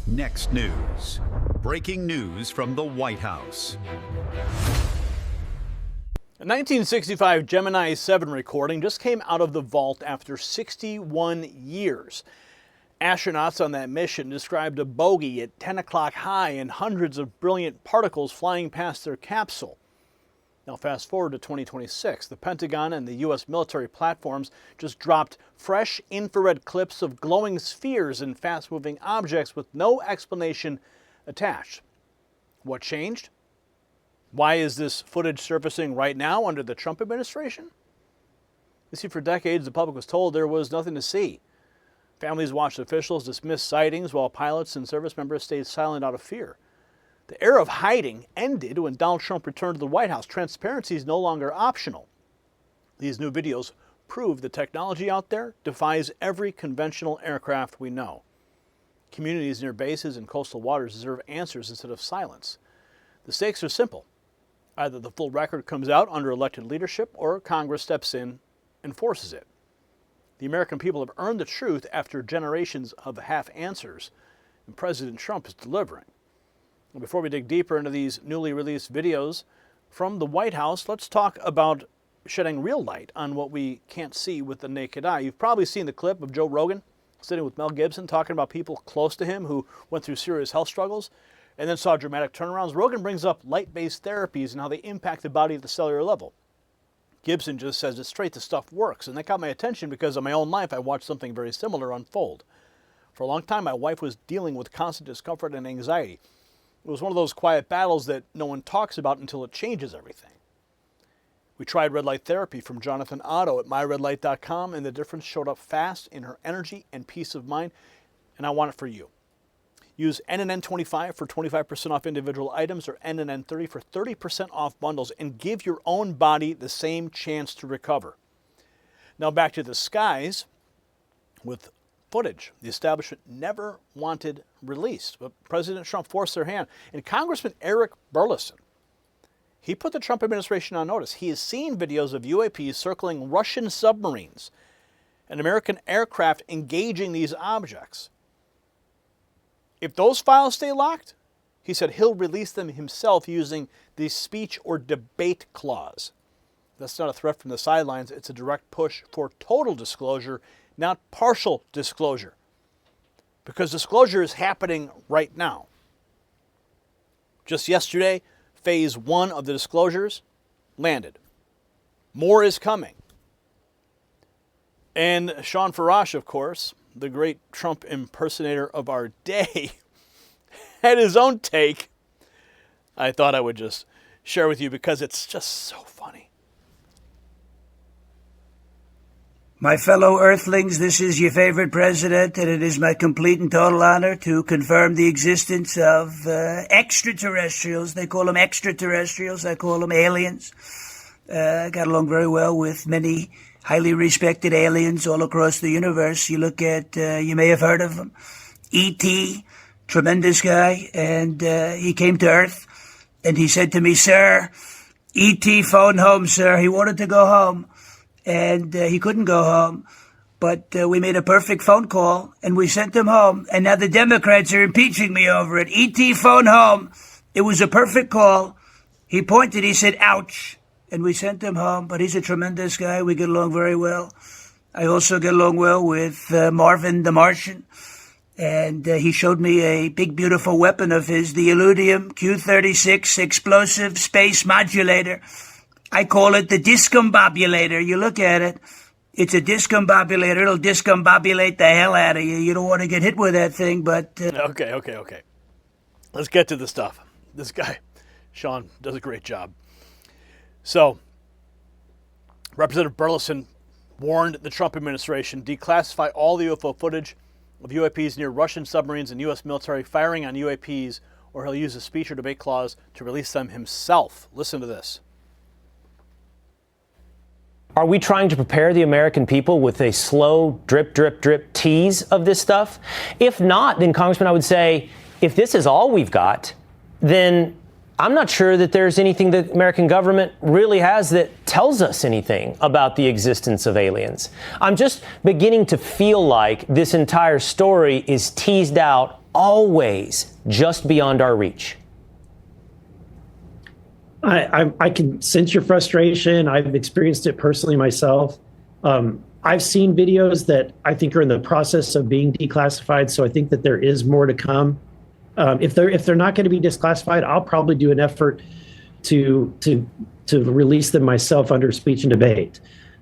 Next news. Breaking news from the White House. A 1965 Gemini 7 recording just came out of the vault after 61 years. Astronauts on that mission described a bogey at 10 o'clock high and hundreds of brilliant particles flying past their capsule. Now fast forward to 2026, the Pentagon and the U.S. military platforms just dropped fresh infrared clips of glowing spheres and fast-moving objects with no explanation attached. What changed? Why is this footage surfacing right now under the Trump administration? You see, for decades, the public was told there was nothing to see. Families watched officials dismiss sightings while pilots and service members stayed silent out of fear. The era of hiding ended when Donald Trump returned to the White House. Transparency is no longer optional. These new videos prove the technology out there defies every conventional aircraft we know. Communities near bases and coastal waters deserve answers instead of silence. The stakes are simple. Either the full record comes out under elected leadership or Congress steps in and forces it. The American people have earned the truth after generations of half answers, and President Trump is delivering. Before we dig deeper into these newly released videos from the White House, let's talk about shedding real light on what we can't see with the naked eye. You've probably seen the clip of Joe Rogan sitting with Mel Gibson talking about people close to him who went through serious health struggles and then saw dramatic turnarounds. Rogan brings up light-based therapies and how they impact the body at the cellular level. Gibson just says it's straight, the stuff works, and that got my attention because in my own life I watched something very similar unfold. For a long time, my wife was dealing with constant discomfort and anxiety. It was one of those quiet battles that no one talks about until it changes everything. We tried red light therapy from Jonathan Otto at myredlight.com, and the difference showed up fast in her energy and peace of mind, and I want it for you. Use NNN25 for 25% off individual items or NNN30 for 30% off bundles, and give your own body the same chance to recover. Now back to the skies with footage the establishment never wanted released, but President Trump forced their hand. And Congressman Eric Burleson, he put the Trump administration on notice. He has seen videos of UAPs circling Russian submarines and American aircraft engaging these objects. If those files stay locked, he said he'll release them himself using the speech or debate clause. That's not a threat from the sidelines. It's a direct push for total disclosure, not partial disclosure, because disclosure is happening right now. Just yesterday, phase 1 of the disclosures landed. More is coming. And Sean Farash, of course, the great Trump impersonator of our day, had his own take. I thought I would just share with you because it's just so funny. My fellow Earthlings, this is your favorite president, and it is my complete and total honor to confirm the existence of extraterrestrials. They call them extraterrestrials. I call them aliens. I got along very well with many highly respected aliens all across the universe. You look at, you may have heard of them, E.T., tremendous guy, and he came to Earth, and he said to me, "Sir, E.T. phoned home, sir. He wanted to go home. And he couldn't go home, but we made a perfect phone call, and we sent him home. And now the Democrats are impeaching me over it. E.T. phoned home. It was a perfect call. He pointed, he said, ouch, and we sent him home. But he's a tremendous guy. We get along very well. I also get along well with Marvin the Martian, and he showed me a big, beautiful weapon of his, the Illudium Q-36 explosive space modulator. I call it the discombobulator. You look at it, it's a discombobulator. It'll discombobulate the hell out of you. You don't want to get hit with that thing, but... Okay. Let's get to the stuff. This guy, Sean, does a great job. So, Representative Burleson warned the Trump administration declassify all the UFO footage of UAPs near Russian submarines and U.S. military firing on UAPs, or he'll use a speech or debate clause to release them himself. Listen to this. Are we trying to prepare the American people with a slow drip, drip, drip tease of this stuff? If not, then, Congressman, I would say, if this is all we've got, then I'm not sure that there's anything that the American government really has that tells us anything about the existence of aliens. I'm just beginning to feel like this entire story is teased out always just beyond our reach. I can sense your frustration. I've experienced it personally myself. I've seen videos that I think are in the process of being declassified, so I think that there is more to come. If they're not going to be declassified, I'll probably do an effort to release them myself under speech and debate.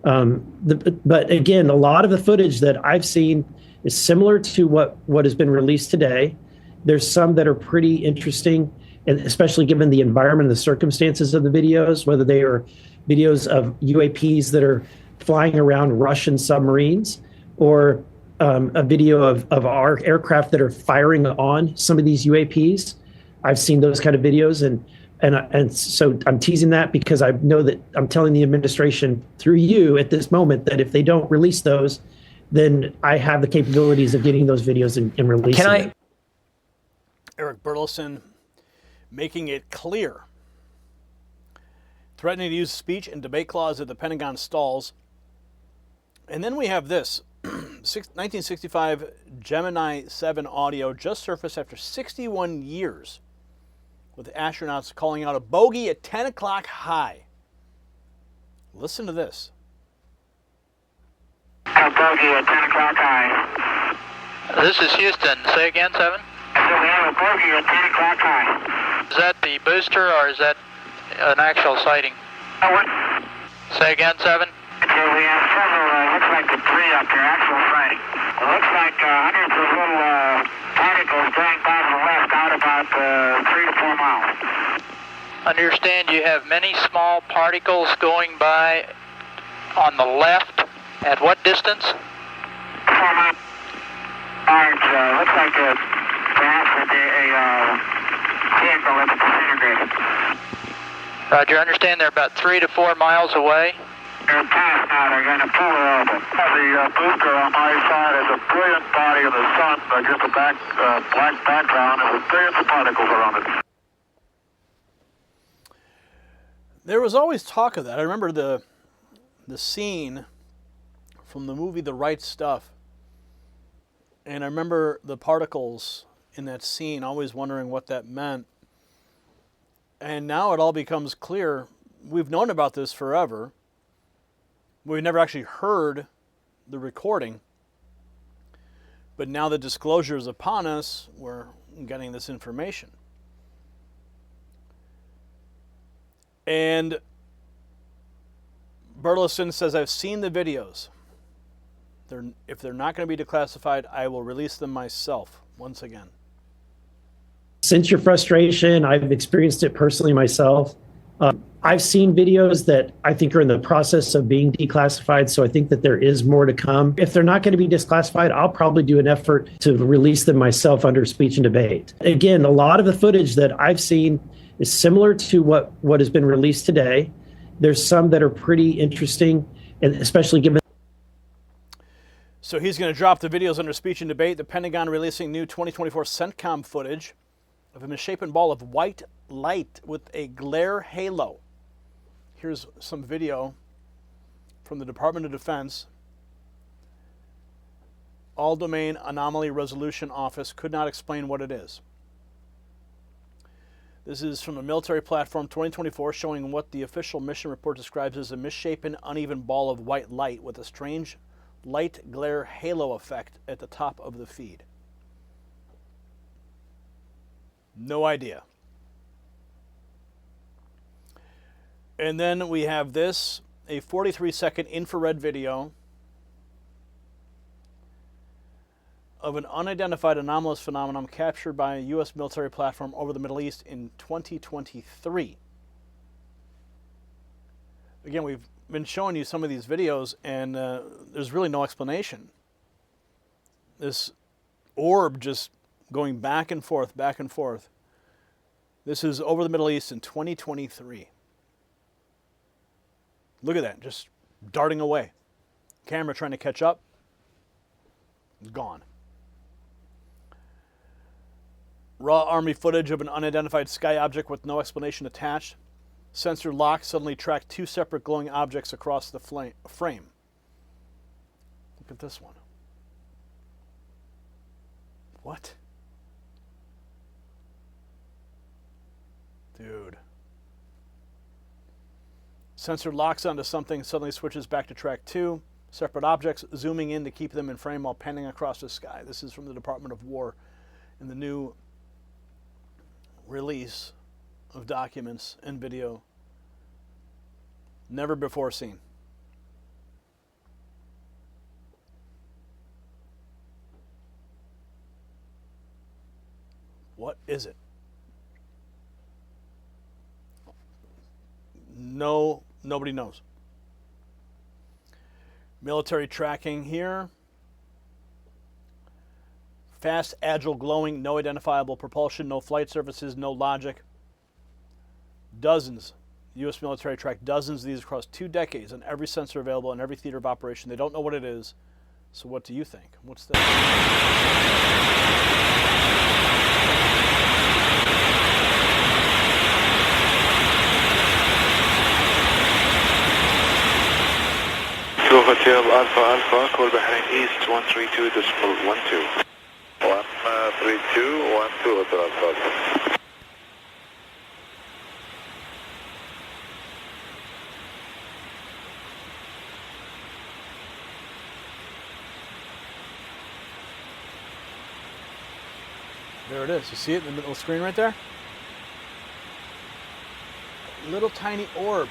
But again, a lot of the footage that I've seen is similar to what has been released today. There's some that are pretty interesting, and especially given the environment and the circumstances of the videos, whether they are videos of UAPs that are flying around Russian submarines, or a video of our aircraft that are firing on some of these UAPs. I've seen those kind of videos, and so I'm teasing that because I know that I'm telling the administration through you at this moment that if they don't release those, then I have the capabilities of getting those videos and releasing them. Eric Burleson making it clear, threatening to use speech and debate clause at the Pentagon stalls. And then we have this 1965 Gemini 7 audio just surfaced after 61 years, with astronauts calling out a bogey at 10 o'clock high. Listen to this. A bogey at 10 o'clock high. This is Houston. Say again, 7? So we have a bogey at 10 o'clock high. Is that the booster or is that an actual sighting? What? Say again, 7? So we have several, looks like debris up there, actual sighting. It looks like hundreds of little particles going by to the left out about 3 to 4 miles. Understand you have many small particles going by on the left. At what distance? 4 miles. Orange, looks like perhaps a vehicle that's disintegrated. Roger, understand they're about 3 to 4 miles away. They're past now, they're going to pull it over. The booster on my side is a brilliant body of the sun, just a black background, and billions of particles around it. There was always talk of that. I remember the scene from the movie The Right Stuff. And I remember the particles in that scene, always wondering what that meant. And now it all becomes clear. We've known about this forever. We've never actually heard the recording. But now the disclosure is upon us, we're getting this information. And Burleson says, I've seen the videos. If they're not going to be declassified, I will release them myself once again. Sense your frustration. I've experienced it personally myself. I've seen videos that I think are in the process of being declassified, so I think that there is more to come. If they're not going to be declassified, I'll probably do an effort to release them myself under speech and debate. Again, a lot of the footage that I've seen is similar to what has been released today. There's some that are pretty interesting, and especially given. So he's going to drop the videos under speech and debate. The Pentagon releasing new 2024 CENTCOM footage of a misshapen ball of white light with a glare halo. Here's some video from the Department of Defense. All Domain Anomaly Resolution Office could not explain what it is. This is from a military platform 2024 showing what the official mission report describes as a misshapen, uneven ball of white light with a strange light glare halo effect at the top of the feed. No idea. And then we have this, a 43-second infrared video of an unidentified anomalous phenomenon captured by a U.S. military platform over the Middle East in 2023. Again, we've been showing you some of these videos, and there's really no explanation. This orb just going back and forth, back and forth. This is over the Middle East in 2023. Look at that, just darting away. Camera trying to catch up. Gone. Raw Army footage of an unidentified sky object with no explanation attached. Sensor lock suddenly tracked two separate glowing objects across the frame. Look at this one. What? Dude. Sensor locks onto something, suddenly switches back to track 2. Separate objects zooming in to keep them in frame while panning across the sky. This is from the Department of War in the new release of documents and video never before seen. What is it? No, nobody knows. Military tracking here. Fast, agile, glowing, no identifiable propulsion, no flight surfaces, no logic. Dozens. The U.S. military tracked dozens of these across 2 decades on every sensor available in every theater of operation. They don't know what it is. So what do you think? What's this? Hotel Alpha Alpha, call Bahrain East 132.12. 132.12, Hotel Alpha Alpha. There it is. You see it in the middle of the screen right there? Little tiny orb.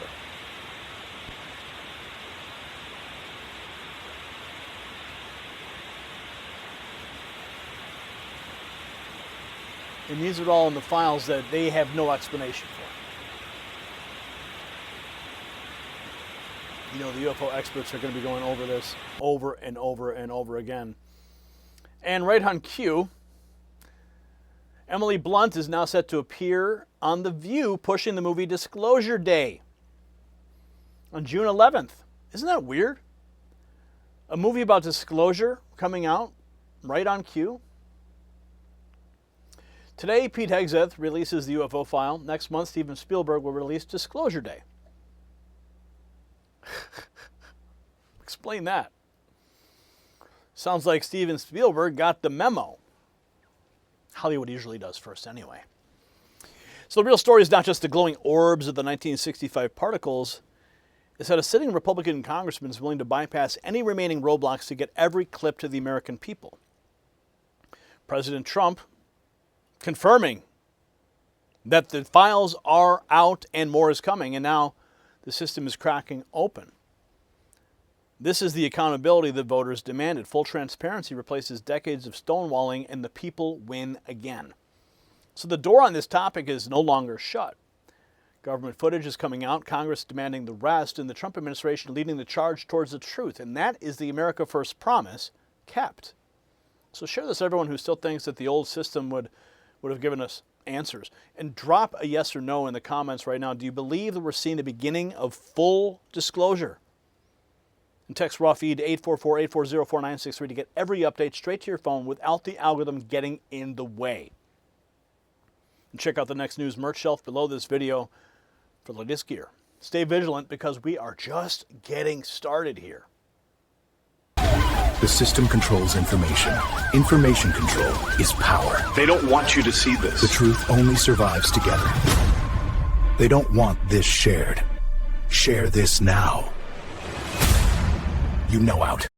And these are all in the files that they have no explanation for. You know, the UFO experts are going to be going over this over and over and over again. And right on cue, Emily Blunt is now set to appear on The View pushing the movie Disclosure Day on June 11th. Isn't that weird? A movie about disclosure coming out right on cue. Today, Pete Hegseth releases the UFO file. Next month, Steven Spielberg will release Disclosure Day. Explain that. Sounds like Steven Spielberg got the memo. Hollywood usually does first anyway. So the real story is not just the glowing orbs of the 1965 particles. It's that a sitting Republican congressman is willing to bypass any remaining roadblocks to get every clip to the American people. President Trump confirming that the files are out and more is coming, and now the system is cracking open. This is the accountability that voters demanded. Full transparency replaces decades of stonewalling, and the people win again. So the door on this topic is no longer shut. Government footage is coming out, Congress demanding the rest, and the Trump administration leading the charge towards the truth. And that is the America First promise kept. So share this with everyone who still thinks that the old system would have given us answers. And drop a yes or no in the comments right now. Do you believe that we're seeing the beginning of full disclosure? And text raw feed to 844-840-4963 to get every update straight to your phone without the algorithm getting in the way. And check out the next news merch shelf below this video for the latest gear. Stay vigilant because we are just getting started here. The system controls information. Information control is power. They don't want you to see this. The truth only survives together. They don't want this shared. Share this now. You know out.